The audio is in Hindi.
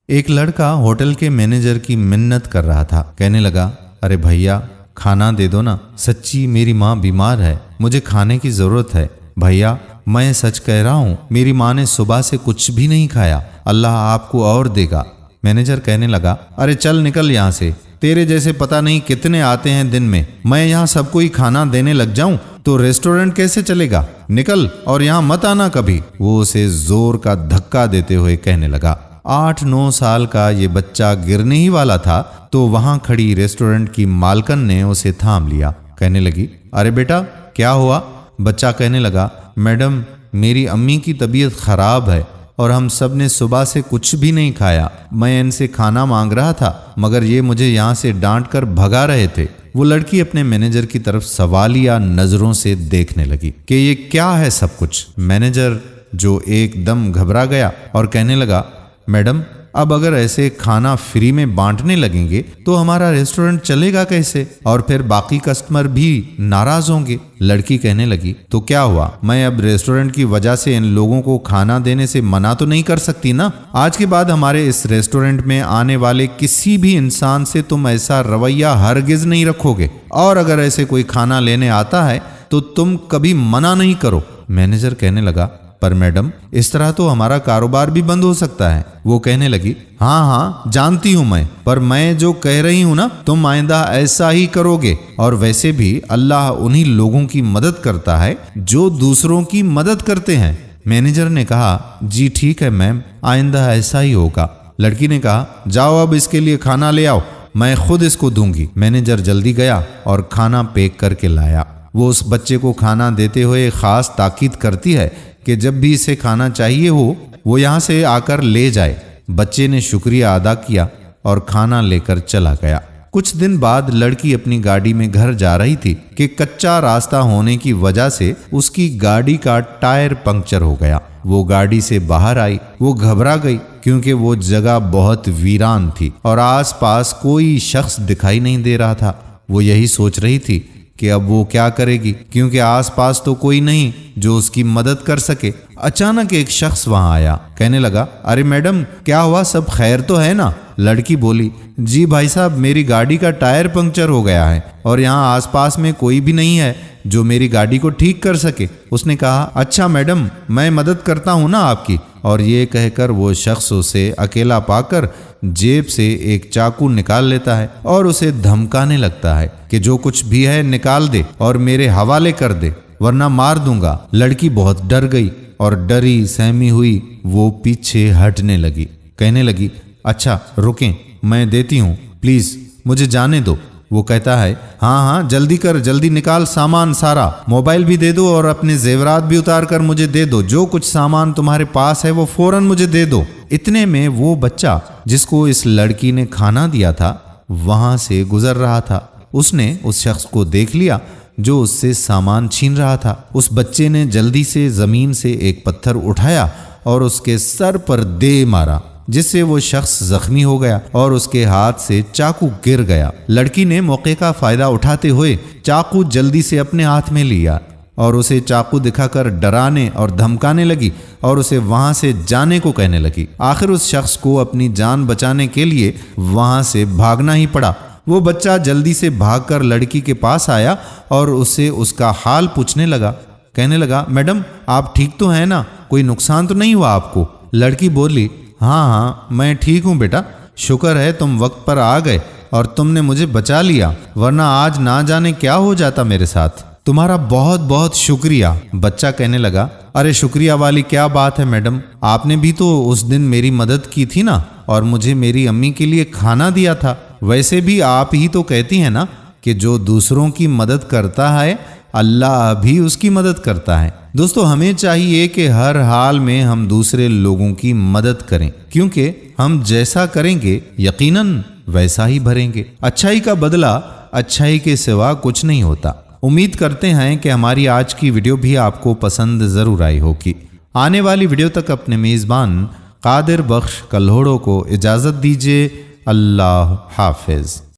एक लड़का होटल के मैनेजर की मिन्नत कर रहा था। कहने लगा, अरे भैया खाना दे दो ना, सच्ची मेरी माँ बीमार है, मुझे खाने की जरूरत है। भैया मैं सच कह रहा हूँ, मेरी माँ ने सुबह से कुछ भी नहीं खाया, अल्लाह आपको और देगा। मैनेजर कहने लगा, अरे चल निकल यहाँ से, तेरे जैसे पता नहीं कितने आते हैं दिन में, मैं यहाँ सबको ही खाना देने लग जाऊं तो रेस्टोरेंट कैसे चलेगा, निकल और यहाँ मत आना कभी। वो उसे जोर का धक्का देते हुए कहने लगा। 8-9 साल का ये बच्चा गिरने ही वाला था तो वहां खड़ी रेस्टोरेंट की मालकन ने उसे थाम लिया। कहने लगी, अरे बेटा क्या हुआ? बच्चा कहने लगा, मैडम मेरी अम्मी की तबीयत खराब है और हम सब ने सुबह से कुछ भी नहीं खाया। मैं इनसे खाना मांग रहा था मगर ये मुझे यहाँ से डांट कर भगा रहे थे। वो लड़की अपने मैनेजर की तरफ सवालिया नजरों से देखने लगी कि ये क्या है सब कुछ। मैनेजर जो एकदम घबरा गया और कहने लगा, मैडम अब अगर ऐसे खाना फ्री में बांटने लगेंगे तो हमारा रेस्टोरेंट चलेगा कैसे, और फिर बाकी कस्टमर भी नाराज होंगे। लड़की कहने लगी, तो क्या हुआ, मैं अब रेस्टोरेंट की वजह से इन लोगों को खाना देने से मना तो नहीं कर सकती ना। आज के बाद हमारे इस रेस्टोरेंट में आने वाले किसी भी इंसान से तुम ऐसा रवैया हरगिज नहीं रखोगे, और अगर ऐसे कोई खाना लेने आता है तो तुम कभी मना नहीं करो। मैनेजर कहने लगा, पर मैडम इस तरह तो हमारा कारोबार भी बंद हो सकता है। वो कहने लगी, हाँ जानती हूं मैं, पर मैं जो कह रही हूं ना तुम आइंदा ऐसा ही करोगे, और वैसे भी अल्लाह उन्हीं लोगों की मदद करता है जो दूसरों की मदद करते हैं। मैनेजर ने कहा, जी ठीक है मैम, आइंदा ऐसा ही होगा। लड़की ने कहा, जाओ अब इसके लिए खाना ले आओ, मैं खुद इसको दूंगी। मैनेजर जल्दी गया और खाना पैक करके लाया। वो उस बच्चे को खाना देते हुए खास ताकीद करती है कि जब भी इसे खाना चाहिए हो वो यहाँ से आकर ले जाए। बच्चे ने शुक्रिया अदा किया और खाना लेकर चला गया। कुछ दिन बाद लड़की अपनी गाड़ी में घर जा रही थी कि कच्चा रास्ता होने की वजह से उसकी गाड़ी का टायर पंक्चर हो गया। वो गाड़ी से बाहर आई, वो घबरा गई क्योंकि वो जगह बहुत वीरान थी और आसपास कोई शख्स दिखाई नहीं दे रहा था। वो यही सोच रही थी कि अब वो क्या करेगी क्योंकि आसपास तो कोई नहीं जो उसकी मदद कर सके। अचानक एक शख्स वहां आया। कहने लगा, अरे मैडम क्या हुआ, सब खैर तो है ना? लड़की बोली, जी भाई साहब मेरी गाड़ी का टायर पंक्चर हो गया है और यहाँ आसपास में कोई भी नहीं है जो मेरी गाड़ी को ठीक कर सके। उसने कहा, अच्छा मैडम मैं मदद करता हूँ ना आपकी। और ये कहकर वो शख्स उसे अकेला पाकर जेब से एक चाकू निकाल लेता है और उसे धमकाने लगता है कि जो कुछ भी है निकाल दे और मेरे हवाले कर दे वरना मार दूंगा। लड़की बहुत डर गई और डरी सहमी हुई वो पीछे हटने लगी। कहने लगी, अच्छा रुकें, मैं देती हूँ, प्लीज मुझे जाने दो। वो कहता है, हाँ जल्दी कर, जल्दी निकाल सामान सारा, मोबाइल भी दे दो और अपने जेवरात भी उतार कर मुझे दे दो, जो कुछ सामान तुम्हारे पास है वो फौरन मुझे दे दो। इतने में वो बच्चा जिसको इस लड़की ने खाना दिया था वहां से गुजर रहा था। उसने उस शख्स को देख लिया जो उससे सामान छीन रहा था। उस बच्चे ने जल्दी से जमीन से एक पत्थर उठाया और उसके सर पर दे मारा, जिससे वो शख्स जख्मी हो गया और उसके हाथ से चाकू गिर गया। लड़की ने मौके का फायदा उठाते हुए चाकू जल्दी से अपने हाथ में लिया और उसे चाकू दिखाकर डराने और धमकाने लगी और उसे वहां से जाने को कहने लगी। आखिर उस शख्स को अपनी जान बचाने के लिए वहां से भागना ही पड़ा। वो बच्चा जल्दी से भागकर लड़की के पास आया और उसे उसका हाल पूछने लगा। कहने लगा, मैडम आप ठीक तो हैं ना, कोई नुकसान तो नहीं हुआ आपको? लड़की बोली, हाँ मैं ठीक हूँ बेटा, शुक्र है तुम वक्त पर आ गए और तुमने मुझे बचा लिया, वरना आज ना जाने क्या हो जाता मेरे साथ। तुम्हारा बहुत बहुत शुक्रिया। बच्चा कहने लगा, अरे शुक्रिया वाली क्या बात है मैडम, आपने भी तो उस दिन मेरी मदद की थी ना और मुझे मेरी अम्मी के लिए खाना दिया था। वैसे भी आप ही तो कहती हैं ना कि जो दूसरों की मदद करता है अल्लाह भी उसकी मदद करता है। दोस्तों हमें चाहिए कि हर हाल में हम दूसरे लोगों की मदद करें, क्योंकि हम जैसा करेंगे यकीनन वैसा ही भरेंगे। अच्छाई का बदला अच्छाई के सिवा कुछ नहीं होता। उम्मीद करते हैं कि हमारी आज की वीडियो भी आपको पसंद जरूर आई होगी। आने वाली वीडियो तक अपने मेज़बान कादिर बख्श कल्होड़ो को इजाज़त दीजिए। अल्लाह हाफिज।